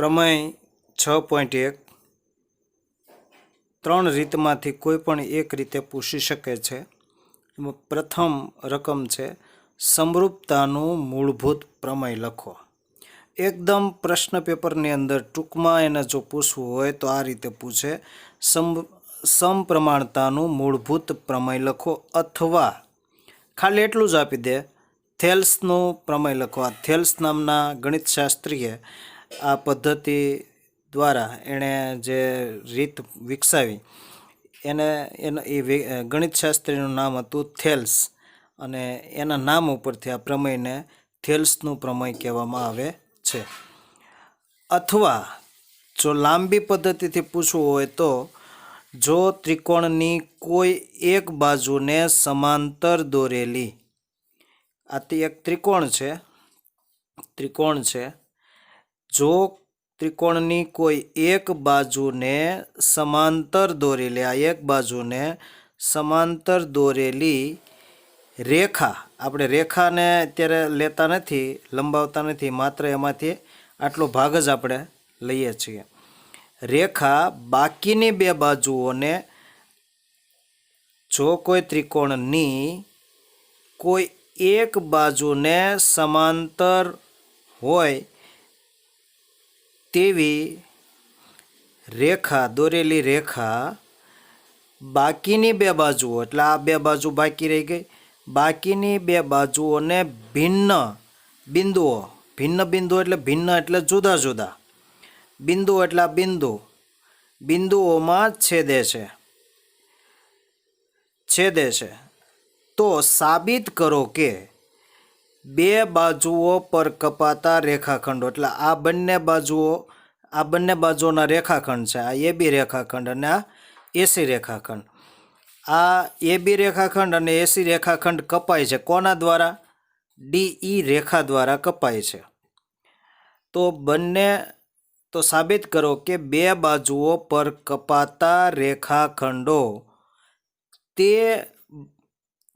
પ્રમેય 6.1 ત્રણ રીતમાંથી કોઈ પણ એક રીતે પૂછી શકે છે। એમાં પ્રથમ રકમ છે સમરૂપતાનું મૂળભૂત પ્રમેય લખો। એકદમ પ્રશ્ન પેપરની અંદર ટૂંકમાં એને જો પૂછવું હોય તો આ રીતે પૂછે, સમપ્રમાણતાનું મૂળભૂત પ્રમેય લખો, અથવા ખાલી એટલું જ આપી દે થેલ્સનું પ્રમેય લખો। આ થેલ્સ નામના ગણિતશાસ્ત્રીએ આ પદ્ધતિ દ્વારા એણે જે રીત વિકસાવી એને એ ગણિતશાસ્ત્રીનું નામ હતું થેલ્સ, અને એના નામ ઉપરથી આ પ્રમેયને થેલ્સનું પ્રમેય કહેવામાં આવે છે। અથવા જો લાંબી પદ્ધતિથી પૂછવું હોય તો જો ત્રિકોણની કોઈ એક બાજુને સમાંતર દોરેલી, આ એક ત્રિકોણ છે, જો ત્રિકોણની કોઈ એક બાજુને સમાંતર દોરેલી, આ એક બાજુને સમાંતર દોરેલી રેખા, આપણે રેખાને અત્યારે લેતા નથી, લંબાવતા નથી, માત્ર એમાંથી આટલો ભાગ જ આપણે લઈએ છીએ। રેખા બાકીની બે બાજુઓને, જો કોઈ ત્રિકોણની કોઈ એક બાજુને સમાંતર હોય તેવી રેખા, દોરેલી રેખા બાકીની બે બાજુઓ, એટલે આ બે બાજુ બાકી રહી ગઈ, બાકીની બે બાજુઓને ભિન્ન બિંદુઓ, ભિન્ન બિંદુઓ એટલે ભિન્ન એટલે જુદા જુદા, બિંદુઓ એટલે આ બિંદુઓમાં છેદે છે તો સાબિત કરો કે બે બાજુઓ પર કપાતા રેખાખંડો, એટલે આ બંને બાજુઓના રેખાખંડ છે, આ એબી રેખાખંડ અને આ એસી રેખાખંડ, આ એબી રેખાખંડ અને એસી રેખાખંડ કપાય છે કોના દ્વારા? ડીઈ રેખા દ્વારા કપાય છે। તો સાબિત કરો કે બે બાજુઓ પર કપાતા રેખાખંડો તે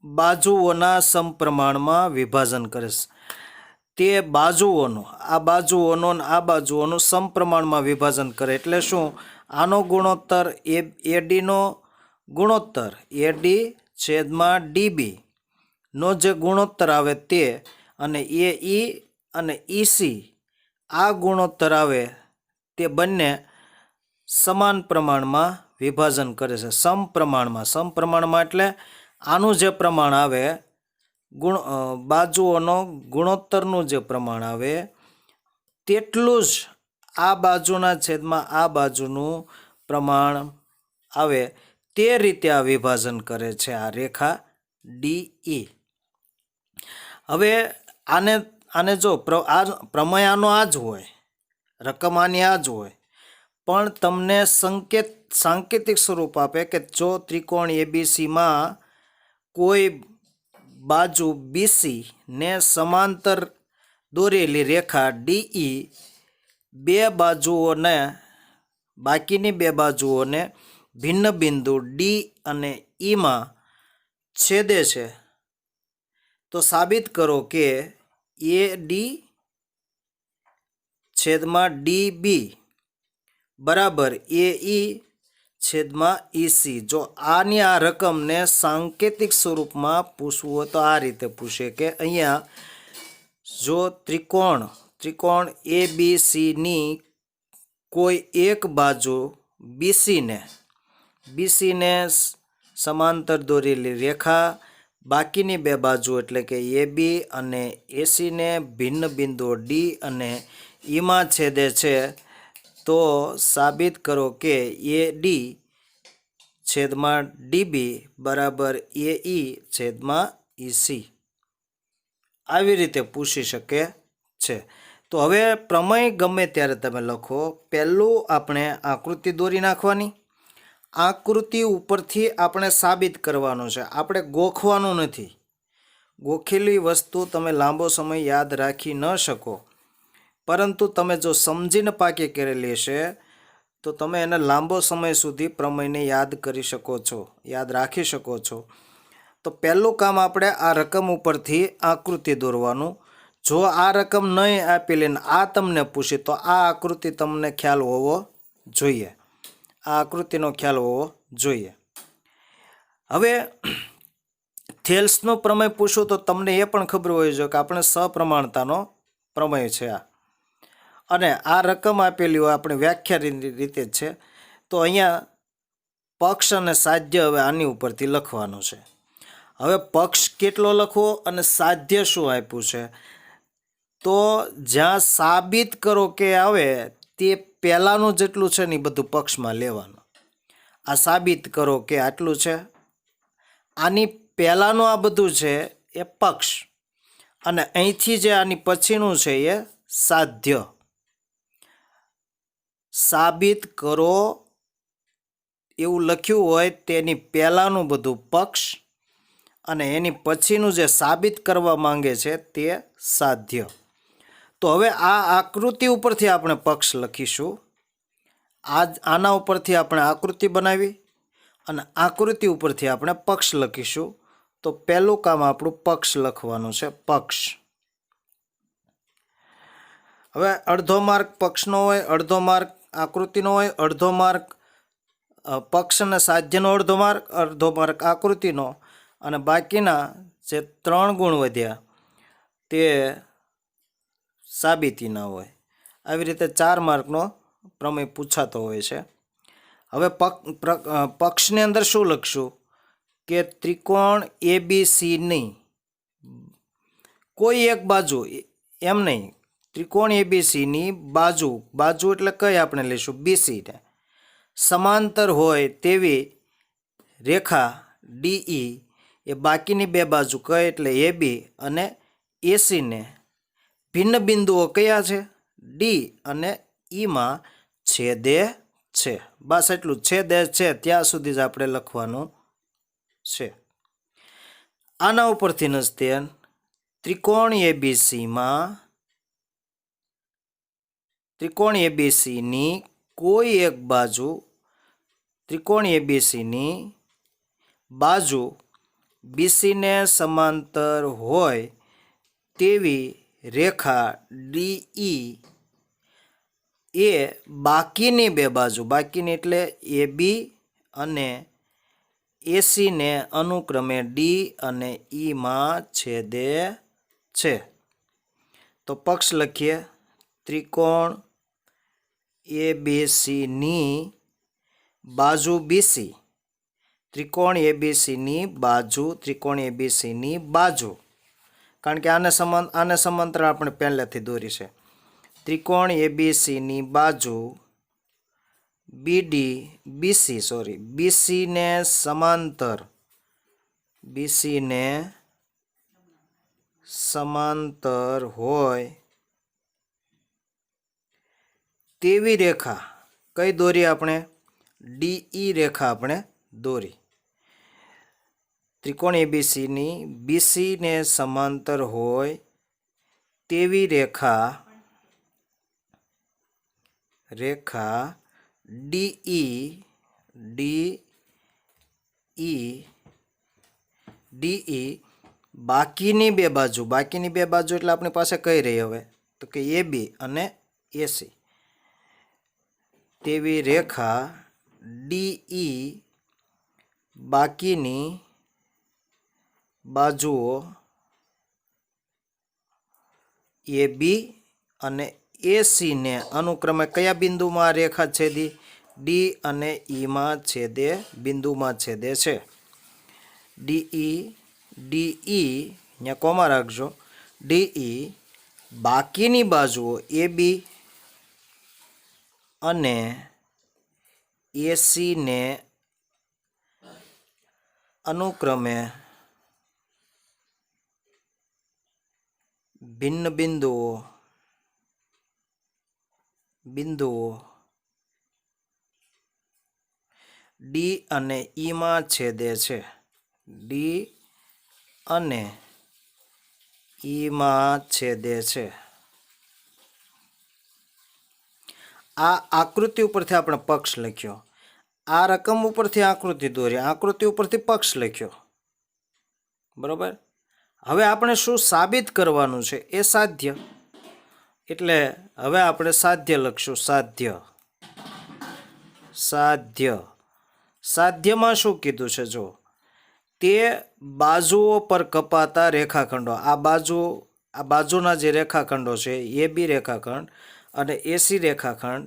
બાજુઓના સમપ્રમાણમાં વિભાજન કરે છે, તે બાજુઓનું, આ બાજુઓનું સમપ્રમાણમાં વિભાજન કરે, એટલે શું? આનો ગુણોત્તર એડીનો ગુણોત્તર, એડી છેદમાં ડીબી નો જે ગુણોત્તર આવે તે, અને એઈ અને ઈસી આ ગુણોત્તર આવે તે બંને સમાન પ્રમાણમાં વિભાજન કરે છે, સમપ્રમાણમાં એટલે આનું જે પ્રમાણ આવે, બાજુઓનો ગુણોત્તરનું જે પ્રમાણ આવે તેટલું જ આ બાજુના છેદમાં આ બાજુનું પ્રમાણ આવે, તે રીતે આ વિભાજન કરે છે આ રેખા ડીઈ। હવે આને જો પ્રમેય આનો આ જ હોય, રકમ આની આ જ હોય, પણ તમને સાંકેતિક સ્વરૂપ આપે કે જો ત્રિકોણ એબીસીમાં કોઈ બાજુ બીસી ને સમાંતર દોરેલી રેખા ડીઈ બે બાજુઓને, બાકીની બે બાજુઓને ભિન્ન બિંદુ ડી અને ઈમાં છેદે છે, તો સાબિત કરો કે એડી છેદમાં ડીબી બરાબર એઈ છેદમાં ઈસી। જો આની આ રકમને સાંકેતિક સ્વરૂપમાં પૂછવું હોય તો આ રીતે પૂછે કે અહીંયા જો ત્રિકોણ એબીસીની કોઈ એક બાજુ બીસીને સમાંતર દોરેલી રેખા બાકીની બે બાજુ એટલે કે એબી અને એસીને ભિન્ન બિંદુઓ ડી અને ઈમાં છેદે છે, તો સાબિત કરો કે એડી છેદમાં ડીબી બરાબર એઈ છેદમાં ઈસી। આવી રીતે પૂછી શકે છે। તો હવે પ્રમેય ગમે ત્યારે તમે લખો, પહેલું આપણે આકૃતિ દોરી નાખવાની, આકૃતિ ઉપરથી આપણે સાબિત કરવાનું છે, આપણે ગોખવાનું નથી। ગોખેલી વસ્તુ તમે લાંબો સમય યાદ રાખી ન શકો, પરંતુ તમે જો સમજીને પાકી કરેલી હશે તો તમે એને લાંબો સમય સુધી પ્રમેયને યાદ કરી શકો છો, યાદ રાખી શકો છો। તો પહેલું કામ આપણે આ રકમ ઉપરથી આકૃતિ દોરવાનું જો આ રકમ નહીં આપેલી ને આ તમને પૂછી તો આ આકૃતિ તમને ખ્યાલ હોવો જોઈએ, આ આકૃતિનો ખ્યાલ હોવો જોઈએ. હવે થેલ્સનો પ્રમેય પૂછું તો તમને એ પણ ખબર હોવી જોઈએ કે આપણે સપ્રમાણતાનો પ્રમેય છે આ, અને આ રકમ આપેલી હોય આપણે વ્યાખ્યા રીતે જ છે. તો અહીંયા પક્ષ અને સાધ્ય હવે આની ઉપરથી લખવાનું છે. હવે પક્ષ કેટલો લખવો અને સાધ્ય શું આપ્યું છે, તો જ્યાં સાબિત કરો કે આવે તે પહેલાંનું જેટલું છે ને એ બધું પક્ષમાં લેવાનું. આ સાબિત કરો કે આટલું છે, આની પહેલાંનું આ બધું છે એ પક્ષ, અને અહીંથી જે આની પછીનું છે એ સાધ્ય. સાબિત કરો એવું લખ્યું હોય તેની પહેલાંનું બધું પક્ષ, અને એની પછીનું જે સાબિત કરવા માંગે છે તે સાધ્ય. તો હવે આ આકૃતિ ઉપરથી આપણે પક્ષ લખીશું. આના ઉપરથી આપણે આકૃતિ બનાવી અને આકૃતિ ઉપરથી આપણે પક્ષ લખીશું. તો પહેલું કામ આપણું પક્ષ લખવાનું છે, પક્ષ. હવે અડધો માર્ક પક્ષનો હોય, અડધો માર્ક આકૃતિનો હોય, અડધો માર્ક પક્ષ અને સાધ્યનો અડધો માર્ક આકૃતિનો, અને બાકીના જે 3 ગુણ વધ્યા તે સાબિતીના હોય. આવી રીતે 4 માર્કનો પ્રમેય પૂછાતો હોય છે. હવે પક્ષની અંદર શું લખશું કે ત્રિકોણ ABCની કોઈ એક બાજુ, એમ નહીં, ત્રિકોણ ABCની બાજુ એટલે કઈ આપણે લઈશું BC ને, સમાંતર હોય તેવી રેખા DE એ બાકીની 2 બાજુ કઈ એટલે AB અને AC ને ભિન્ન બિંદુઓ કયા છે D અને E માં છેદે છે. બસ એટલું, છેદે છે ત્યાં સુધી જ આપણે લખવાનું છે. આના ઉપરથી જ તે ત્રિકોણ ABCની કોઈ એક બાજુ, ત્રિકોણ ABCની બાજુ BC ને સમાંતર હોય તેવી રેખા DE એ બાકીની 2 બાજુ, બાકીની એટલે AB અને AC ને અનુક્રમે D અને E માં છેદે છે. તો પક્ષ લખીએ, ત્રિકોણ ABCની બાજુ BC, ત્રિકોણ ABCની બાજુ, કારણ કે આને સમાંતર આપણે પહેલાથી દોરી છે. ત્રિકોણ ABCની બાજુ BC ને સમાંતર હોય તેવી રેખા કઈ દોરી આપણે, DE રેખા આપણે દોરી. ત્રિકોણ ABCની BC ને સમાંતર હોય તેવી રેખા DE બાકીની 2 બાજુ એટલે આપણી પાસે કઈ રહી હવે તો કે AB અને AC તેવી રેખા DE બાકીની બાજુઓ AB અને AC ને અનુક્રમે કયા બિંદુમાં આ રેખા છેદી, D અને E માં છેદે બિંદુમાં છેદે છે. DE અહીંયા કોમા રાખજો, DE બાકીની બાજુઓ AB અને AC ને અનુક્રમે ભિન્ન બિંદુઓ D અને E માં છેદે છે. D અને E માં છેદે છે. આ આકૃતિ ઉપરથી આપણે પક્ષ લખ્યો, આ રકમ ઉપરથી આકૃતિ દોરી, આકૃતિ ઉપરથી પક્ષ લખ્યો, બરોબર. હવે આપણે શું સાબિત કરવાનું છે? એ સાધ્ય. એટલે હવે આપણે સાધ્ય લખશું. સાધ્ય. સાધ્યમાં શું કીધું છે? જો તે બાજુઓ પર કપાતા રેખાખંડો, આ બાજુના જે રેખાખંડો છે, એ બી રેખાખંડ અને એસી રેખાખંડ,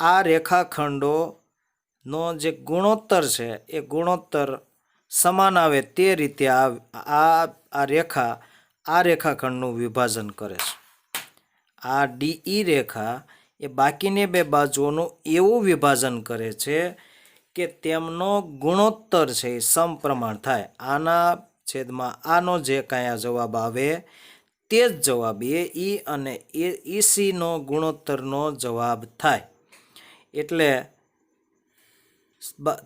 આ રેખાખંડોનો જે ગુણોત્તર છે એ ગુણોત્તર સમાન આવે તે રીતે આ રેખા આ રેખાખંડનું વિભાજન કરે છે. આ ડીઈ રેખા એ બાકીની બે બાજુઓનું એવું વિભાજન કરે છે કે તેમનો ગુણોત્તર છે એ સમપ્રમાણ થાય. આના છેદમાં આનો જે કાંઈ જવાબ આવે તે જ જવાબ એ ઈ અને એ ઈસીનો ગુણોત્તરનો જવાબ થાય. એટલે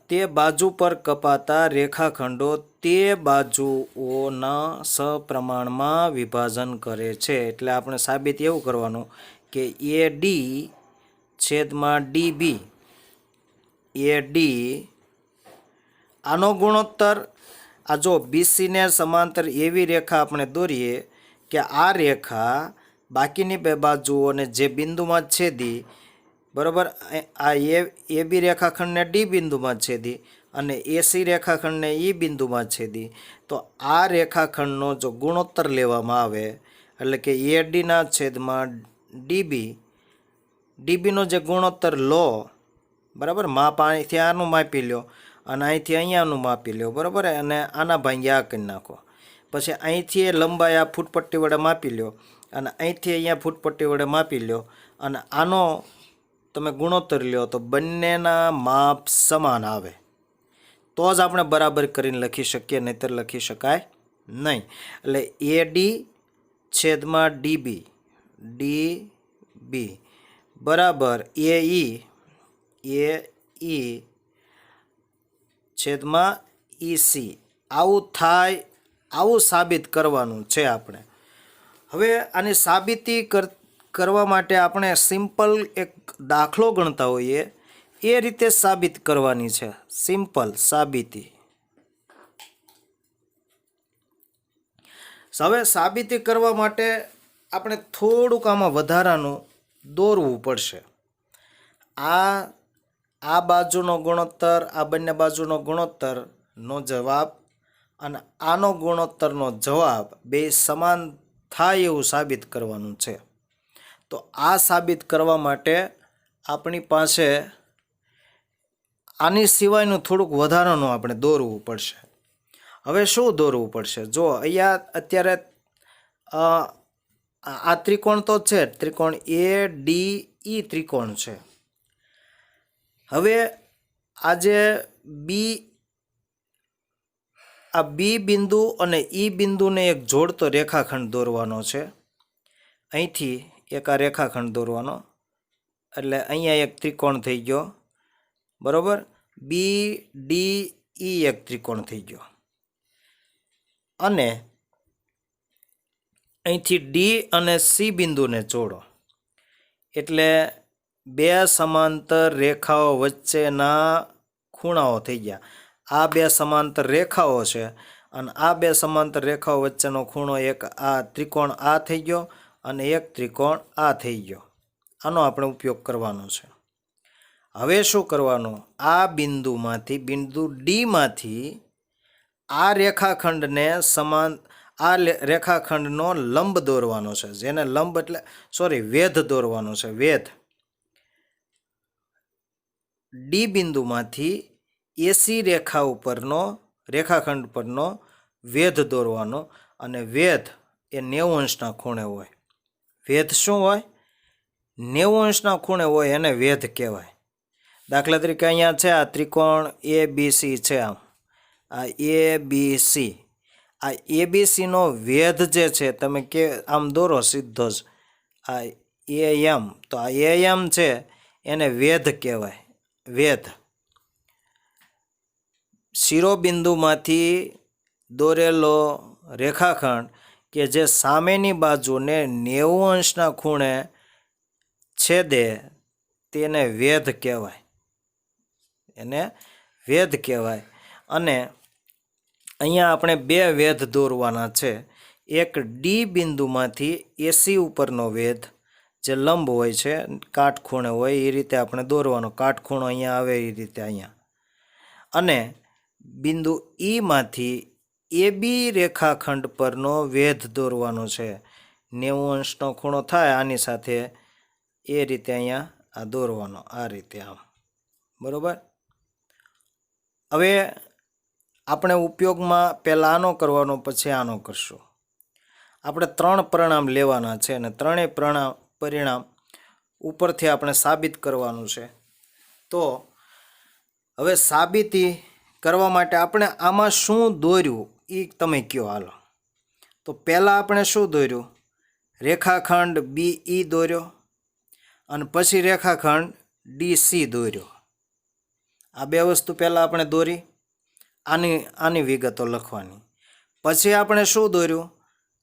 તે બાજુ પર કપાતા રેખાખંડો તે બાજુઓના સપ્રમાણમાં વિભાજન કરે છે. એટલે આપણે સાબિત એવું કરવાનું કે એ ડી છેદમાં ડી બી, એ ડી આનો ગુણોત્તર, આ જો બીસીને સમાંતર એવી રેખા આપણે દોરીએ કે આ રેખા બાકીની બે બાજુઓને જે બિંદુમાં છેદી, બરાબર, આ એ બી રેખાખંડને ડી બિંદુમાં છેદી અને એસી રેખાખંડને ઈ બિંદુમાં છેદી, તો આ રેખાખંડનો જો ગુણોત્તર લેવામાં આવે એટલે કે એ ડીના છેદમાં ડીબી, ડીબીનો જે ગુણોત્તર લો, બરાબર, માપ અહીંથી આનું માપી લો અને અહીંથી અહીંયાનું માપી લો, બરાબર, અને આના ભાંગ્યા આ કરી નાખો. પછી અહીંથી લંબાઈ આ ફૂટપટ્ટી વડે માપી લો અને અહીંથી અહીંયા ફૂટપટ્ટી વડે માપી લો અને આનો તમે ગુણોત્તર લ્યો તો બંનેના માપ સમાન આવે તો જ આપણે બરાબર કરીને લખી શકીએ, નહીંતર લખી શકાય નહીં. એટલે એ ડી છેદમાં ડીબી, ડીબી બરાબર એ ઈ છેદમાં ઈસી. આવું થાય, આવું સાબિત કરવાનું છે આપણે. હવે આની સાબિતી કરવા માટે આપણે સિમ્પલ એક દાખલો ગણતા હોઈએ એ રીતે સાબિત કરવાની છે. સિમ્પલ સાબિતી. હવે સાબિતી કરવા માટે આપણે થોડુંક આમાં વધારાનું દોરવું પડશે. આ બાજુનો ગુણોત્તર, આ બંને બાજુનો ગુણોત્તરનો જવાબ અને આનો ગુણોત્તરનો જવાબ બે સમાન થાય એવું સાબિત કરવાનું છે. તો આ સાબિત કરવા માટે આપણી પાસે આની સિવાયનું થોડુંક વધારાનું આપણે દોરવું પડશે. હવે શું દોરવું પડશે? જો અહીંયા અત્યારે આ ત્રિકોણ તો છે, ત્રિકોણ એ ડી ઈ ત્રિકોણ છે. હવે આજે આ બી બિંદુ અને ઈ બિંદુને એક જોડતો રેખાખંડ દોરવાનો છે. અહીંથી એક આ રેખાખંડ દોરવાનો, એટલે અહીંયા એક ત્રિકોણ થઈ ગયો, બરાબર. બી ડી ઈ એક ત્રિકોણ થઈ ગયો અને અહીંથી ડી અને સી બિંદુને જોડો એટલે બે સમાંતર રેખાઓ વચ્ચેના ખૂણાઓ થઈ ગયા. આ બે સમાંતર રેખાઓ છે અને આ બે સમાંતર રેખાઓ વચ્ચેનો ખૂણો એક આ ત્રિકોણ આ થઈ ગયો અને એક ત્રિકોણ આ થઈ ગયો. આનો આપણે ઉપયોગ કરવાનો છે. હવે શું કરવાનું? આ બિંદુમાંથી, બિંદુ ડીમાંથી આ રેખાખંડને આ રેખાખંડનો લંબ દોરવાનો છે. જેને લંબ એટલે વેધ દોરવાનો છે. વેધ ડી બિંદુમાંથી એસી રેખા ઉપરનો, રેખાખંડ પરનો વેધ દોરવાનો અને વેધ એ 90 અંશના ખૂણે હોય. વેધ શું હોય? 90 અંશના ખૂણે હોય એને વેધ કહેવાય. દાખલા તરીકે અહીંયા છે આ ત્રિકોણ એ બી સી છે. આ એ બી સી, આ એબીસીનો વેધ જે છે તમે આમ દોરો સીધો જ આ એમ, તો આ એમ છે એને વેધ કહેવાય. વેધ શિરોબિંદુમાંથી દોરેલો રેખાખંડ કે જે સામેની બાજુને 90 અંશના ખૂણે છેદે તેને વેધ કહેવાય. એને વેધ કહેવાય. અને અહીંયા આપણે બે વેધ દોરવાના છે. એક ડી બિંદુમાંથી એસી ઉપરનો વેધ જે લંબ હોય છે, કાટખૂણે હોય એ રીતે આપણે દોરવાનો. કાટખૂણો અહીંયા આવે એ રીતે અહીંયા. અને બિંદુ ઈમાંથી એ બી રેખાખંડ પરનો વેધ દોરવાનો છે. 90 અંશનો ખૂણો થાય આની સાથે, એ રીતે અહીંયા આ દોરવાનો, આ રીતે આમ. બરાબર. હવે આપણે ઉપયોગમાં પહેલાં આનો કરવાનો, પછી આનો કરશું. આપણે 3 પરિણામ લેવાના છે અને ત્રણેય પરિણામ ઉપરથી આપણે સાબિત કરવાનું છે. તો હવે સાબિતી કરવા માટે આપણે આમાં શું દોર્યું એ તમે કહો. હાલો, તો પહેલાં આપણે શું દોર્યું? રેખાખંડ BE દોર્યો અને પછી રેખાખંડ DC દોર્યો. આ બે વસ્તુ પહેલાં આપણે દોરી. આની વિગતો લખવાની. પછી આપણે શું દોર્યું?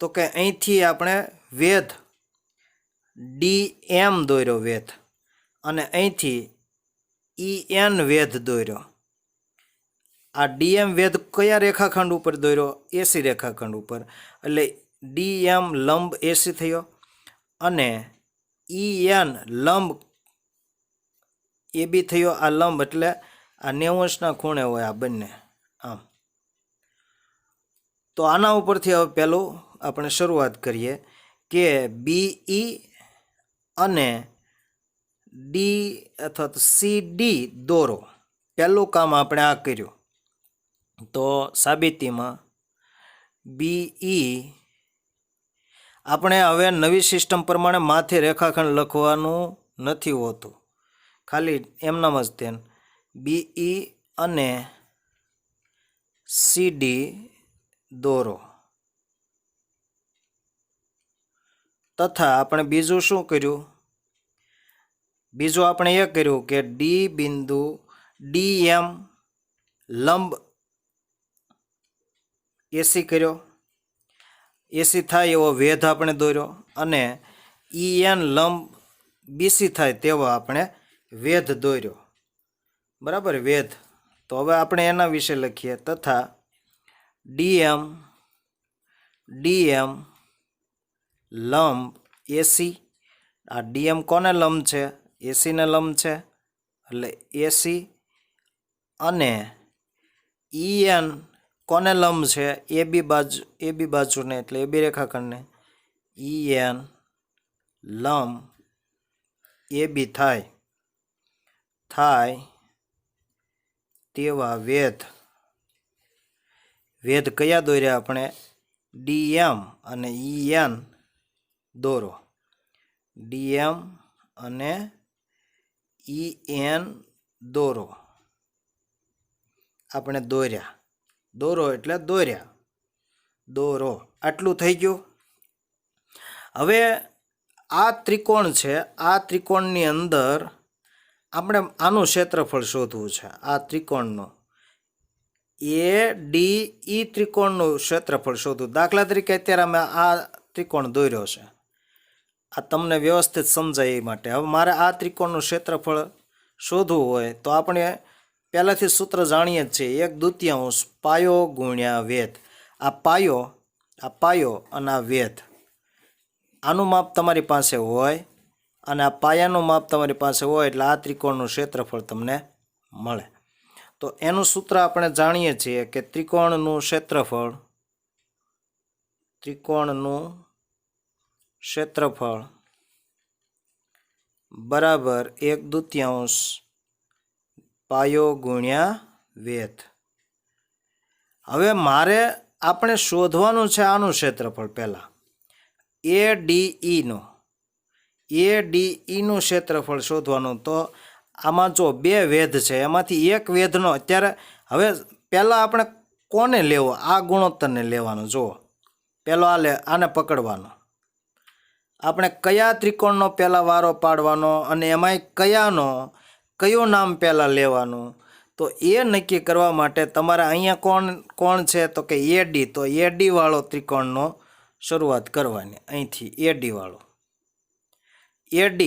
તો કે અહીંથી આપણે વેધ DM દોર્યો વેધ, અને અહીંથી EN વેધ દોર્યો. આ DM વેધ કયા રેખાખંડ ઉપર દોર્યો? AC રેખાખંડ ઉપર. એટલે DM લંબ AC થયો અને EN લંબ AB થયો. આ લંબ એટલે આ 90 અંશના ખૂણે હોય આ બંને આમ. તો આના ઉપરથી હવે પહેલું આપણે શરૂઆત કરીએ કે BE અને D અથવા તો CD દોરો. પહેલું કામ આપણે આ કર્યું. તો સાબિતીમાં BE આપણે હવે નવી સિસ્ટમ પ્રમાણે માથે રેખાખંડ લખવાનું નથી હોતું, ખાલી એમનામ જ તેમ BE અને CD દોરો. તથા આપણે બીજું શું કર્યું? બીજું આપણે એ કર્યું કે D બિંદુ DM લંબ AC કર્યો. AC થાય એવો વેધ આપણે દોર્યો અને EN લંબ BC થાય તેવો આપણે વેધ દોર્યો. બરાબર, વેધ. તો હવે આપણે એના વિશે લખીએ. તથા DM લંબ AC. આ DM કોને લંબ છે? AC ને લંબ છે, એટલે AC. અને EN કોને લંબ છે? AB બાજુને, એટલે AB રેખાખંડને. EN લંબ AB થાય તેવા વેધ કયા દોર્યા આપણે? DM અને EN દોરો. DM અને EN દોરો. આપણે દોર્યા. દોરો એટલે દોર્યા. દોરો. આટલું થઈ ગયું. હવે આ ત્રિકોણ છે. આ ત્રિકોણની અંદર આપણે આનું ક્ષેત્રફળ શોધવું છે. આ ત્રિકોણનું ADE ત્રિકોણનું ક્ષેત્રફળ શોધવું. દાખલા તરીકે અત્યારે અમે આ ત્રિકોણ દોર્યો છે. આ તમને વ્યવસ્થિત સમજાય એ માટે. હવે મારે આ ત્રિકોણનું ક્ષેત્રફળ શોધવું હોય તો આપણે પહેલાંથી સૂત્ર જાણીએ જ છીએ, 1/2 પાયો ગુણ્યા વેધ. આ પાયો અને આ વેધ, આનું માપ તમારી પાસે હોય અને આ પાયાનું માપ તમારી પાસે હોય એટલે આ ત્રિકોણનું ક્ષેત્રફળ તમને મળે. તો એનું સૂત્ર આપણે જાણીએ છીએ કે ત્રિકોણનું ક્ષેત્રફળ બરાબર 1/2 પાયો ગુણ્યા વેધ. હવે મારે આપણે શોધવાનું છે આનું ક્ષેત્રફળ. પહેલાં ADEનું ક્ષેત્રફળ શોધવાનું. તો આમાં જો 2 વેધ છે, એમાંથી એક વેધનો અત્યારે હવે પહેલાં આપણે કોને લેવો? આ ગુણોત્તરને લેવાનો. જુઓ, પહેલો આને પકડવાનો. આપણે કયા ત્રિકોણનો પહેલાં વારો પાડવાનો અને એમાંય કયું નામ પહેલાં લેવાનું, તો એ નક્કી કરવા માટે તમારે અહીંયા કોણ છે? તો કે AD. તો AD વાળો ત્રિકોણનો શરૂઆત કરવાની. અહીંથી AD વાળો. AD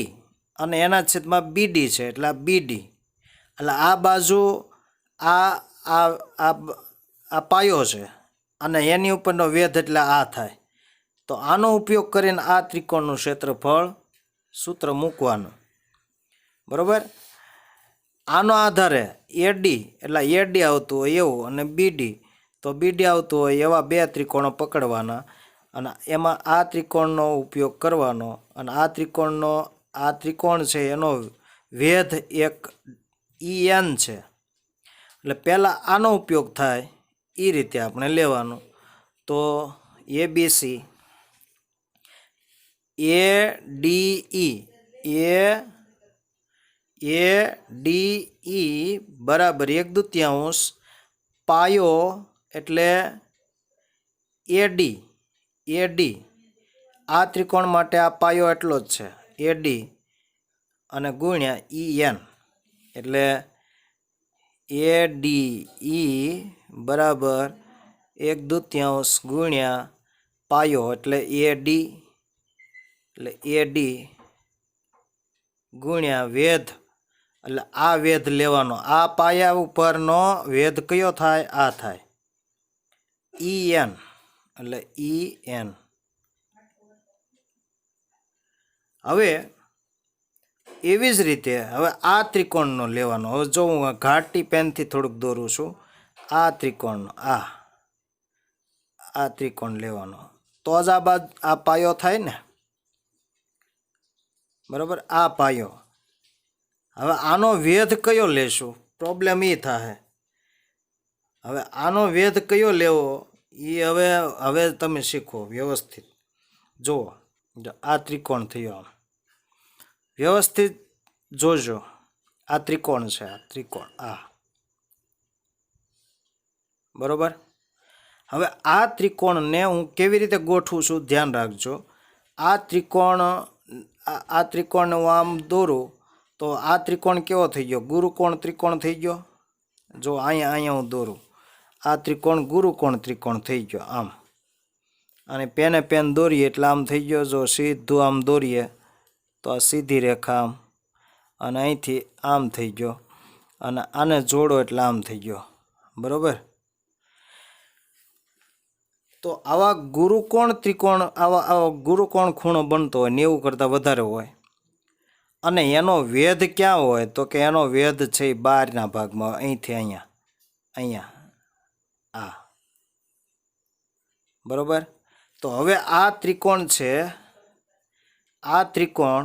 અને એના છેદમાં BD છે, એટલે આ BD. એટલે આ બાજુ આ પાયો છે અને એની ઉપરનો વેધ એટલે આ થાય. તો આનો ઉપયોગ કરીને આ ત્રિકોણનું ક્ષેત્રફળ સૂત્ર મૂકવાનું, બરાબર. આનો આધારે એડી એટલે એડી આવતું હોય એવું અને બીડી તો બીડી આવતું હોય એવા બે ત્રિકોણો પકડવાના અને એમાં આ ત્રિકોણનો ઉપયોગ કરવાનો અને આ ત્રિકોણ છે એનો વેધ એક EN છે એટલે પહેલાં આનો ઉપયોગ થાય એ રીતે આપણે લેવાનું. તો ABC ADE બરાબર 1/2 પાયો એટલે AD આ ત્રિકોણ માટે આ પાયો એટલો જ છે AD અને ગુણ્યા EN એટલે ADE બરાબર 1/2 ગુણ્યા પાયો એટલે AD ગુણ્યા વેધ એટલે આ વેધ લેવાનો. આ પાયા ઉપરનો વેધ કયો થાય? આ થાય EN એટલે EN. હવે એવી જ રીતે હવે આ ત્રિકોણનો લેવાનો. હવે જો હું ઘાટી પેનથી થોડુંક દોરું છું. આ ત્રિકોણનો આ ત્રિકોણ લેવાનો તો જ આ પાયો થાય ને, બરાબર. આ પાયો. હવે આનો વેધ કયો લેશું? પ્રોબ્લેમ એ થાય. હવે આનો વેધ કયો લેવો એ હવે તમે શીખો વ્યવસ્થિત. જુઓ આ ત્રિકોણ થયો, વ્યવસ્થિત જોજો. આ ત્રિકોણ છે, આ ત્રિકોણ બરોબર. હવે આ ત્રિકોણને હું કેવી રીતે ગોઠવું છું ધ્યાન રાખજો. આ ત્રિકોણને હું આમ દોરું તો આ ત્રિકોણ કેવો થઈ ગયો? ગુરુકોણ ત્રિકોણ થઈ ગયો. જો અહીંયા હું દોરું, આ ત્રિકોણ ગુરુકોણ ત્રિકોણ થઈ ગયો આમ. અને પેન દોરીએ એટલે આમ થઈ ગયો. જો સીધું આમ દોરીએ તો આ સીધી રેખા આમ અને અહીંથી આમ થઈ ગયો અને આને જોડો એટલે આમ થઈ ગયો, બરાબર. તો આવા ગુરુકોણ ત્રિકોણ આવા ગુરુકોણ ખૂણો બનતો હોય 90 કરતાં વધારે હોય અને એનો વેધ ક્યાં હોય? તો કે એનો વેધ છે એ બહારના ભાગમાં, અહીંથી અહીંયા બરાબર. તો હવે આ ત્રિકોણ છે, આ ત્રિકોણ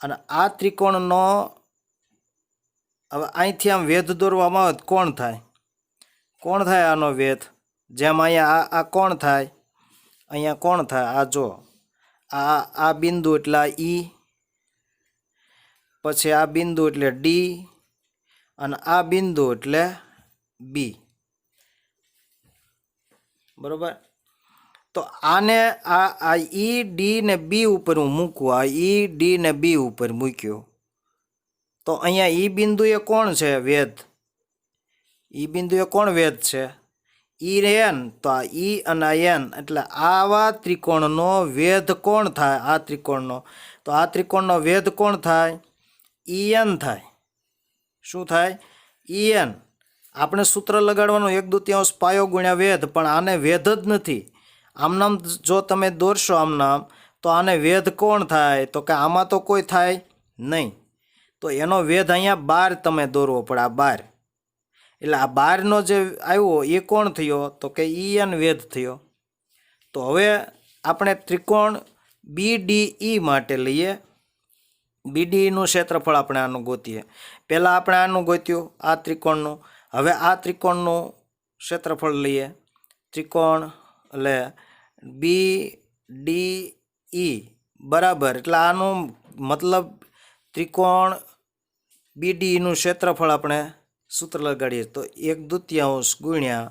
અને આ ત્રિકોણનો હવે અહીંથી આમ વેધ દોરવામાં આવે કોણ થાય? આનો વેધ? જેમ અહીંયા આ કોણ થાય, અહીંયા કોણ થાય? આ જો આ બિંદુ એટલે આ E, પછી આ બિંદુ એટલે D અને આ બિંદુ એટલે B, બરોબર. તો આને આ E, D ને B ઉપર હું મૂકું. આ E, D ને B ઉપર મૂક્યો તો અહીંયા E બિંદુએ કોણ છે વેધ? E બિંદુએ કોણ વેધ છે? EN. તો આ E અને આ N એટલે આવા ત્રિકોણનો વેધ કોણ થાય? આ ત્રિકોણનો. તો આ ત્રિકોણનો વેધ કોણ થાય? EN થાય. શું થાય? EN. આપણે સૂત્ર લગાડવાનું 1/2 પાયો ગુણ્યા વેધ, પણ આને વેધ જ નથી. આમનામ જો તમે દોરશો આમનામ તો આને વેધ કોણ થાય? તો કે આમાં તો કોઈ થાય નહીં. તો એનો વેધ અહીંયા 12 તમે દોરવો પડે. આ 12 એટલે આ 12નો જે આવ્યો એ કોણ થયો? તો કે EN વેધ થયો. તો હવે આપણે ત્રિકોણ BDE માટે લઈએ. BDEનું ક્ષેત્રફળ આપણે આનું ગોતીએ. પહેલાં આપણે આનું ગોત્યું, આ ત્રિકોણનું. હવે આ ત્રિકોણનું ક્ષેત્રફળ લઈએ. ત્રિકોણ એટલે BDE બરાબર એટલે આનું મતલબ ત્રિકોણ BDEનું ક્ષેત્રફળ આપણે સૂત્ર લગાડીએ તો 1/2 ગુણ્યા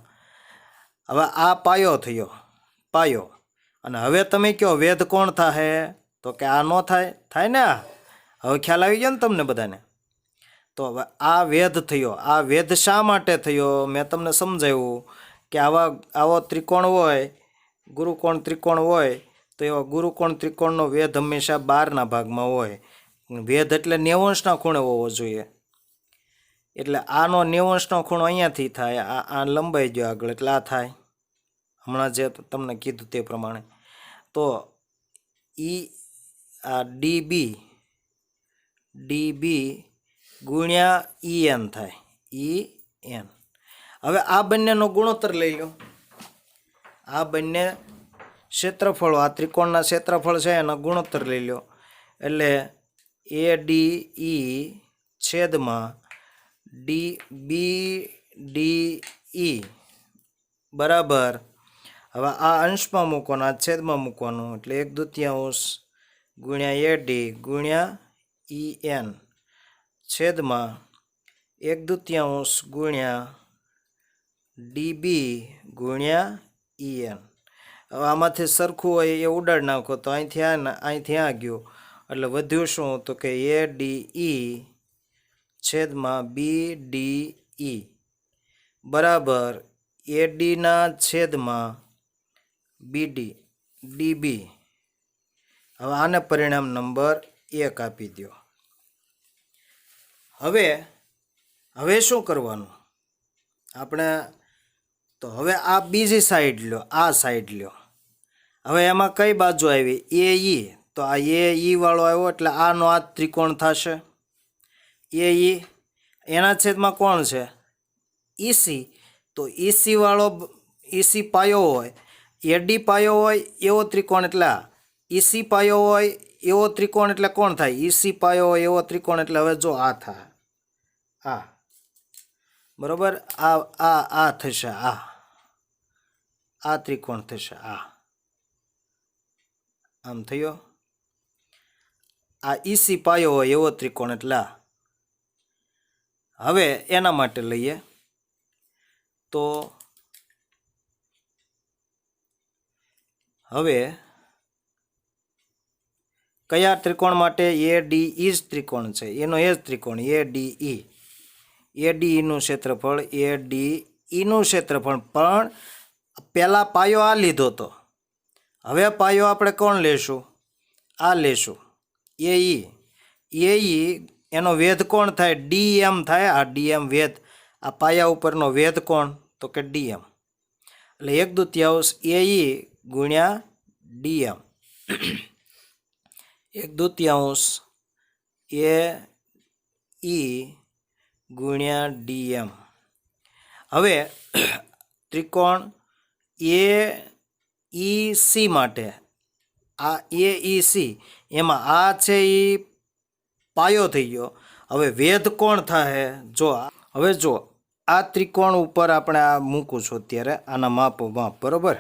હવે આ પાયો થયો, પાયો. અને હવે તમે કહો વેધ કોણ થાય? તો કે આ ન થાય. થાય ને? હવે ખ્યાલ આવી ગયો ને તમને બધાને? તો હવે આ વેધ થયો. આ વેધ શા માટે થયો? મેં તમને સમજાવ્યું કે આવો ત્રિકોણ હોય, ગુરુકોણ ત્રિકોણ હોય તો એવા ગુરુકોણ ત્રિકોણનો વેધ હંમેશા 12ના ભાગમાં હોય. વેધ એટલે 90 ખૂણે હોવો જોઈએ. એટલે આનો 90 ખૂણો અહીંયાથી થાય. આ લંબાઈ ગયો આગળ એટલે આ થાય. હમણાં જે તમને કીધું તે પ્રમાણે. તો ઈ આ ડીબી ગુણ્યા EN થાય EN. હવે આ બંનેનો ગુણોત્તર લઈ લો. આ બંને ક્ષેત્રફળો, આ ત્રિકોણના ક્ષેત્રફળ છે એનો ગુણોત્તર લઈ લો. એટલે ADE છેદમાં BDE બરાબર. હવે આ અંશમાં મૂકવાનું, આ છેદમાં મૂકવાનું, એટલે 1/2 ગુણ્યા AD ગુણ્યા EN છેદમાં 1/2 ગુણ્યા DB ગુણ્યા EN. હવે આમાંથી સરખું હોય એ ઉડાડી નાખો તો અહીંથી આ ગયું, એટલે વધ્યું શું? તો કે ADE છેદમાં BDE બરાબર AD ના છેદમાં DB. હવે આને પરિણામ નંબર 1 આપી દો. હવે શું કરવાનું આપણે? તો હવે આ બીજી સાઈડ લો, આ સાઈડ લો. હવે એમાં કઈ બાજુ આવી? AE. તો આ AE વાળો આવ્યો એટલે આનો આ ત્રિકોણ થશે AE. એના છેદમાં કોણ છે? EC. તો EC વાળો, EC પાયો હોય, AD પાયો હોય એવો ત્રિકોણ, એટલે EC પાયો હોય એવો ત્રિકોણ એટલે કોણ થાય? EC પાયો હોય એવો ત્રિકોણ એટલે હવે જો આ થાય, આ બરોબર. આ થશે, આ ત્રિકોણ થશે, આમ થયો. આ EC પાયો હોય એવો ત્રિકોણ એટલે હવે એના માટે લઈએ તો હવે કયા ત્રિકોણ માટે? ADE જ ત્રિકોણ છે, એનો એ જ ત્રિકોણ ADE. ADE નું ક્ષેત્રફળ, ADE નું ક્ષેત્રફળ. પણ પહેલા પાયો આ લીધો તો, હવે પાયો આપણે કોણ લેશું? આ લેશું AE. એનો વેધ કોણ થાય? DM થાય. આ DM વેધ, આ પાયા ઉપરનો વેધ કોણ? તો કે DM. એટલે 1/2 AE ગુણ્યા DM 1/2 AE ગુણ્યા DM. હવે ત્રિકોણ AEC માટે, આ AEC એમાં આ છે એ પાયો થઈ ગયો. હવે વેધ કોણ થાય? હવે જો આ ત્રિકોણ ઉપર આપણે આ મૂકું છું અત્યારે, આના માપ બરોબર.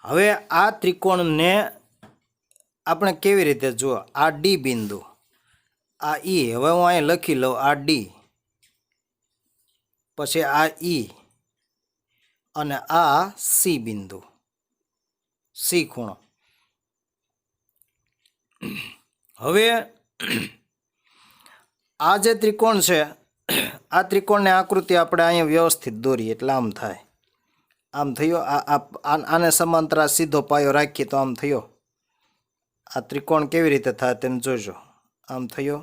હવે આ ત્રિકોણને આપણે કેવી રીતે જુઓ? આ D બિંદુ, આ E. હવે હું અહીં લખી લઉં, આ D, પછી આ E અને આ C બિંદુ, C ખૂણો. હવે આ જે ત્રિકોણ છે, આ ત્રિકોણની આકૃતિ આપણે અહીંયા વ્યવસ્થિત દોરીએ એટલે આમ થાય. આમ થયો. આને સમાંતર સીધો પાયો રાખીએ તો આમ થયો. આ ત્રિકોણ કેવી રીતે થાય તેમ જોજો. આમ થયો.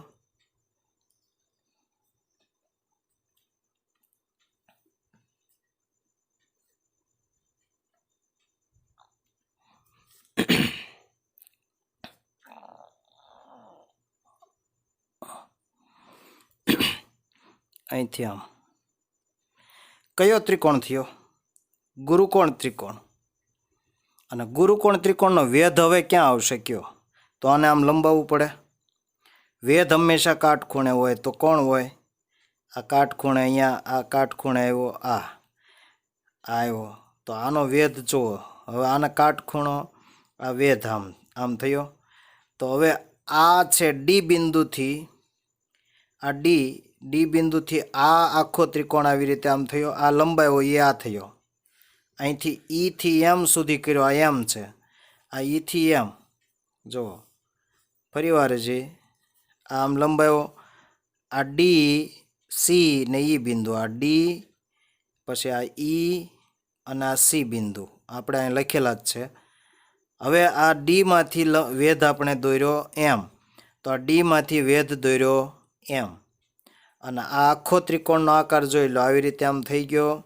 અહીંથી આમ કયો ત્રિકોણ થયો? ગુરુકોણ ત્રિકોણ. અને ગુરુકોણ ત્રિકોણનો વેધ હવે ક્યાં આવશે કયો? તો આને આમ લંબાવવું પડે. વેધ હંમેશા કાટખૂણે હોય, તો કોણ હોય? આ કાટખૂણે, અહીંયા આ કાટખૂણે આવ્યો, આ આવ્યો, તો આનો વેધ જુઓ. હવે આના કાટખૂણો, આ વેધ આમ થયો. તો હવે આ છે D બિંદુથી, આ D બિંદુથી આ આખો ત્રિકોણ આવી રીતે આમ થયો. આ લંબાયો એ આ થયો. અહીંથી E થી M સુધી કર્યો, આ M છે. આ E થી M જુઓ ફરીવાર જે આમ લંબાયો. આ D, C ને E બિંદુ, આ D પછી આ E અને આ C બિંદુ આપણે અહીં લખેલા જ છે. હવે આ D માંથી વેધ આપણે દોર્યો M, તો આ D માંથી વેધ દોર્યો M. અને આ આખો ત્રિકોણનો આકાર જોઈ લો, આવી રીતે આમ થઈ ગયો.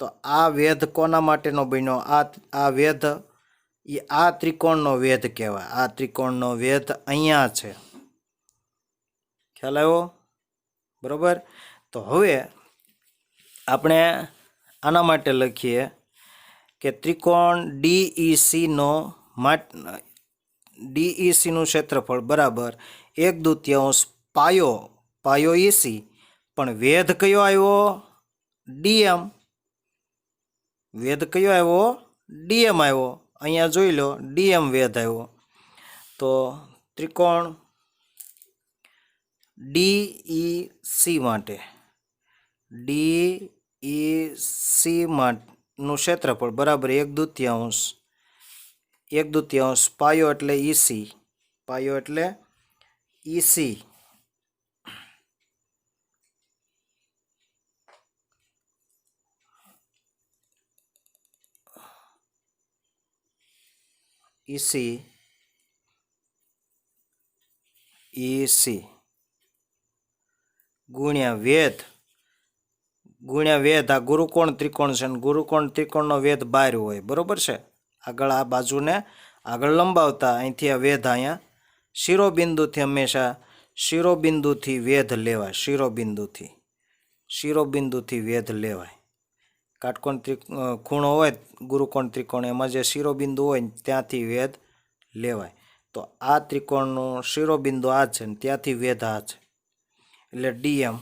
તો આ વેધ કોના માટેનો બન્યો? આ વેધ એ આ ત્રિકોણનો વેધ કહેવાય. આ ત્રિકોણનો વેધ અહીંયા છે. ખ્યાલ આવ્યો? બરોબર. તો હવે આપણે આના માટે લખીએ કે ત્રિકોણ DECનો DECનું ક્ષેત્રફળ બરાબર 1/2 પાયો EC, પણ વેધ કયો આવ્યો? DM. વેધ કયો આવ્યો? DM આવ્યો. અહીંયા જોઈ લો, DM વેધ આવ્યો. તો ત્રિકોણ DEC માટે નું ક્ષેત્રફળ બરાબર 1/2 પાયો એટલે EC. પાયો એટલે EC. EC ગુણ્યા વેધ. આ ગુરુકોણ ત્રિકોણ છે અને ગુરુકોણ ત્રિકોણનો વેધ 12 હોય. બરોબર છે. આગળ આ બાજુને આગળ લંબાવતા અહીંથી આ વેધ અહીંયા શિરોબિંદુથી હંમેશા શિરોબિંદુથી વેધ લેવાય. શિરોબિંદુથી વેધ લેવાય. કાટકોણ ખૂણો હોય ગુરુકોણ ત્રિકોણ, એમાં જે શિરોબિંદુ હોય ત્યાંથી વેધ લેવાય. તો આ ત્રિકોણનું શિરોબિંદુ આ છે ને ત્યાંથી વેધ આ છે, એટલે DM.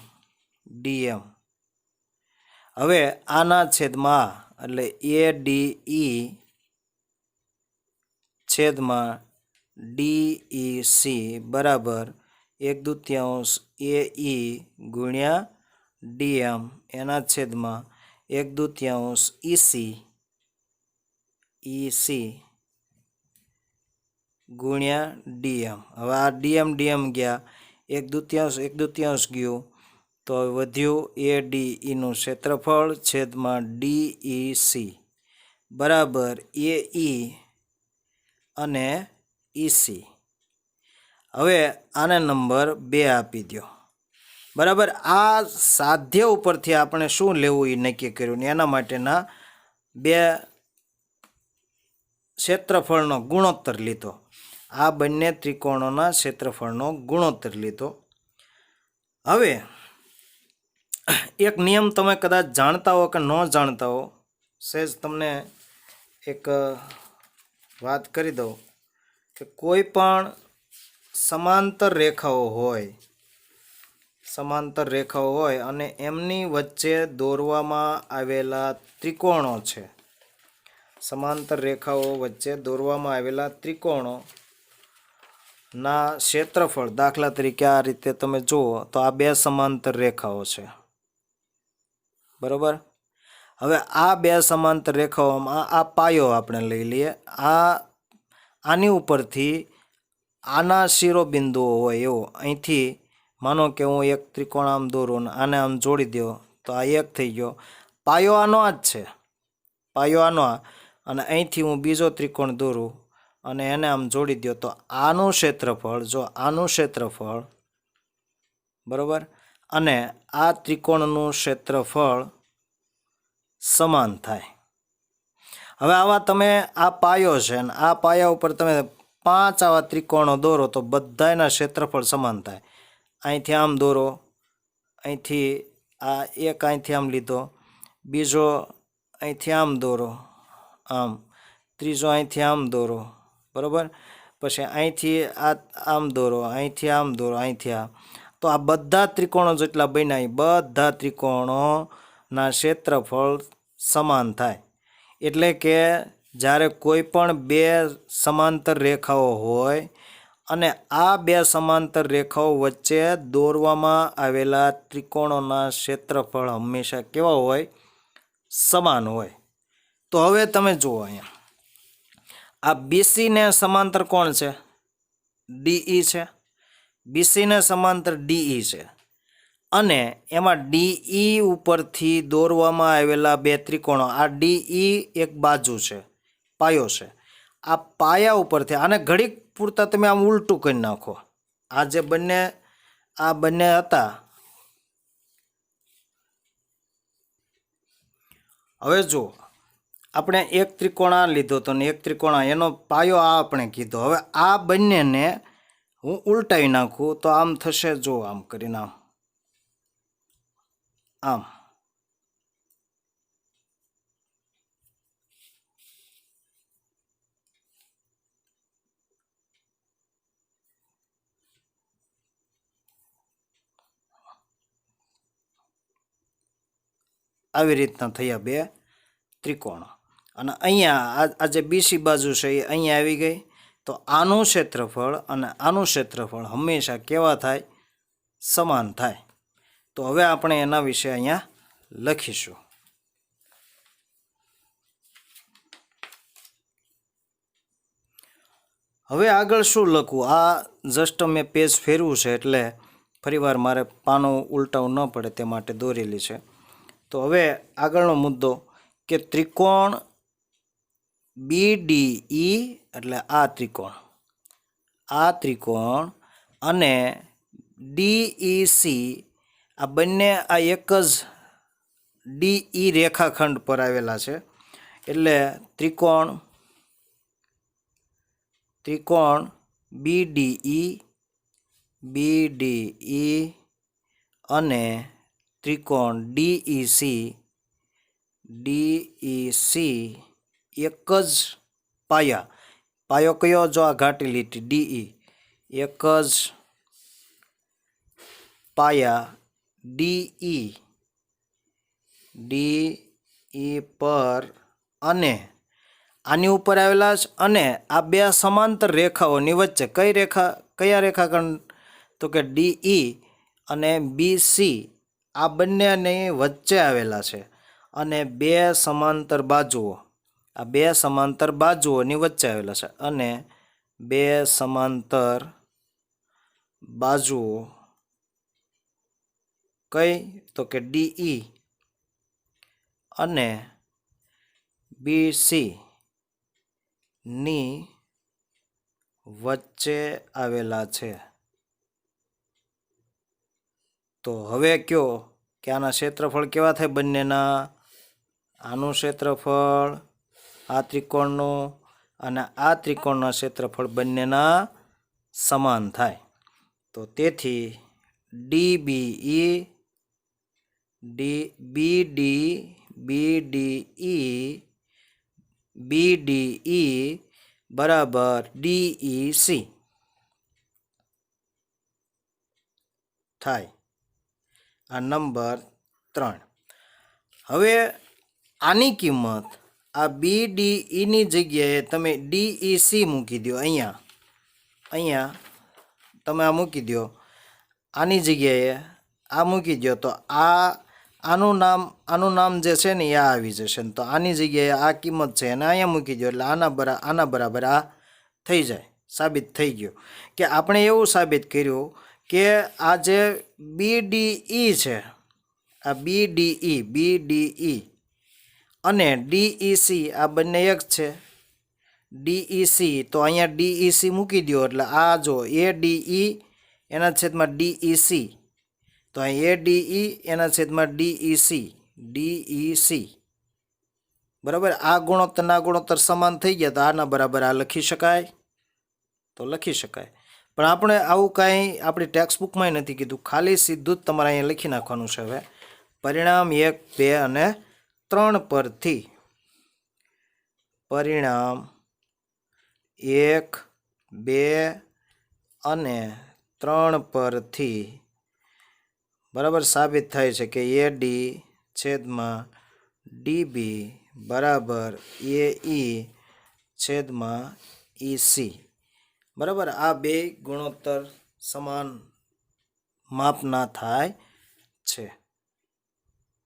હવે આના છેદમાં એટલે ADE છેદમાં DEC બરાબર 1/2 AE ગુણ્યા DM એના છેદમાં 1/2 EC ગુણ્યા DM. હવે આ DM ગયા, 1/2 ગયું, તો વધ્યું ADEનું ક્ષેત્રફળ છેદમાં DEC બરાબર AE અને EC. હવે આને નંબર 2 આપી દો. બરાબર. આ સાધ્ય ઉપરથી આપણે શું લેવું એ નક્કી કર્યું ને એના માટેના 2 ક્ષેત્રફળનો ગુણોત્તર લીધો. આ બંને ત્રિકોણોના ક્ષેત્રફળનો ગુણોત્તર લીધો. હવે એક નિયમ તમે કદાચ જાણતા હો કે ન જાણતા હો, સહેજ તમને એક વાત કરી દઉં કે કોઈ પણ સમાંતર રેખાઓ હોય અને એમની વચ્ચે દોરવામાં આવેલા ત્રિકોણો છે. સમાંતર રેખાઓ વચ્ચે દોરવામાં આવેલા ત્રિકોણોના ક્ષેત્રફળ, દાખલા તરીકે આ રીતે તમે જુઓ તો આ 2 સમાંતર રેખાઓ છે. બરોબર. હવે આ 2 સમાંતર રેખાઓમાં આ પાયો આપણે લઈ લઈએ. આની ઉપરથી આના શિરોબિંદુઓ હોય એવો, અહીંથી માનો કે હું એક ત્રિકોણ આમ દોરું અને આને આમ જોડી દો તો આ એક થઈ ગયો. પાયો આનો આ જ છે. અને અહીંથી હું બીજો ત્રિકોણ દોરું અને એને આમ જોડી દો તો આનું ક્ષેત્રફળ બરોબર અને આ ત્રિકોણનું ક્ષેત્રફળ સમાન થાય. હવે આવા તમે આ પાયો છે અને આ પાયા ઉપર તમે 5 આવા ત્રિકોણો દોરો તો બધાના ક્ષેત્રફળ સમાન થાય. અહીંથી આમ દોરો, અહીંથી આ એક અહીંથી આમ લીધો, બીજો અહીંથી આમ દોરો, આમ ત્રીજો અહીંથી આમ દોરો. બરાબર. પછી અહીંથી આમ દોરો, અહીંથી આમ દોરો, અહીંથી આમ. તો આ બધા ત્રિકોણો જેટલા બન્યા એ બધા ત્રિકોણોના ક્ષેત્રફળ સમાન થાય. એટલે કે જ્યારે કોઈ પણ 2 સમાંતર રેખાઓ હોય અને આ 2 સમાંતર રેખાઓ વચ્ચે દોરવામાં આવેલા ત્રિકોણોના ક્ષેત્રફળ હંમેશા કેવા હોય? સમાન હોય. તો હવે તમે જુઓ અહીંયા આ BC ને સમાંતર કોણ છે? DE છે. BC ને સમાંતર DE છે અને એમાં DE ઉપરથી દોરવામાં આવેલા 2 ત્રિકોણો, આ DE એક બાજુ છે, પાયો છે. આ પાયા ઉપરથી આને ઘડીક પૂરતા તમે આમ ઉલટું કરી નાખો. આ જે બંને હતા, હવે જુઓ આપણે એક ત્રિકોણ આ લીધો તો ને એક ત્રિકોણ આ, એનો પાયો આ આપણે કીધો. હવે આ બંનેને હું ઉલટાવી નાખું તો આમ થશે, જો આમ કરીને આમ આમ. આવી રીતના થયા બે ત્રિકોણો. અને અહીંયા આ જે બીસી બાજુ છે એ અહીંયા આવી ગઈ. તો આનું ક્ષેત્રફળ અને આનું ક્ષેત્રફળ હંમેશા કેવા થાય? સમાન થાય. તો હવે આપણે એના વિશે અહીંયા લખીશું. હવે આગળ શું લખવું? આ જસ્ટ મેં પેજ ફેરવું છે એટલે ફરીવાર મારે પાનું ઉલટાવું ન પડે તે માટે દોરેલી છે. તો હવે આગળનો મુદ્દો કે ત્રિકોણ BDE એટલે આ ત્રિકોણ અને DEC આ બંને આ એક જ DE રેખાખંડ પર આવેલા છે. એટલે ત્રિકોણ BDE અને ત્રિકોણ DEC એક જ પાયો કયો? જો આ ઘાટી લીટી DE, એક જ પાયા DE પર અને આની ઉપર આવેલા છે. અને આ બે સમાંતર રેખાઓની વચ્ચે કયા રેખાખંડ? તો કે DE અને BC આ બંનેની વચ્ચે આવેલા છે. અને બે સમાંતર બાજુઓની વચ્ચે આવેલા છે. અને બે સમાંતર બાજુઓ કઈ? તો કે DE અને BC ની વચ્ચે આવેલા છે. તો હવે કયો કે આના ક્ષેત્રફળ કેવા થાય બંનેના? આનું ક્ષેત્રફળ આ ત્રિકોણનું અને આ ત્રિકોણના ક્ષેત્રફળ બંનેના સમાન થાય. તો તેથી BDE બરાબર DEC થાય. આ નંબર 3. હવે આની કિંમત આ BDEની જગ્યાએ તમે DEC મૂકી દો. અહીંયા તમે આ મૂકી દો, આની જગ્યાએ આ મૂકી દો. તો આનું નામ જે છે ને એ આ આવી જશે. તો આની જગ્યાએ આ કિંમત છે અને અહીંયા મૂકી દો એટલે આના બરાબર આ થઈ જાય. સાબિત થઈ ગયું કે આપણે એવું સાબિત કર્યું કે આ જે BDE છે, આ BDE અને DEC આ બંને એક છે. DEC તો અહીંયા DEC મૂકી દો એટલે આ જો ADE એના છેદમાં DEC, તો અહીં ADE એના છેદમાં DEC બરાબર. આ ગુણોત્તર સમાન થઈ ગયા તો આના બરાબર આ લખી શકાય? તો લખી શકાય. પણ આપણે આવું કાંઈ આપણી ટેક્સ્ટ બુકમાં નથી કીધું, ખાલી સીધું જ તમારે અહીંયા લખી નાખવાનું છે. હવે પરિણામ 1, 2 અને 3 પરથી પરિણામ 1, 2 અને 3 પરથી બરાબર સાબિત થાય છે કે AD છેદમાં DB બરાબર AE છેદમાં EC બરાબર. આ બે ગુણોત્તર સમાન માપના થાય છે.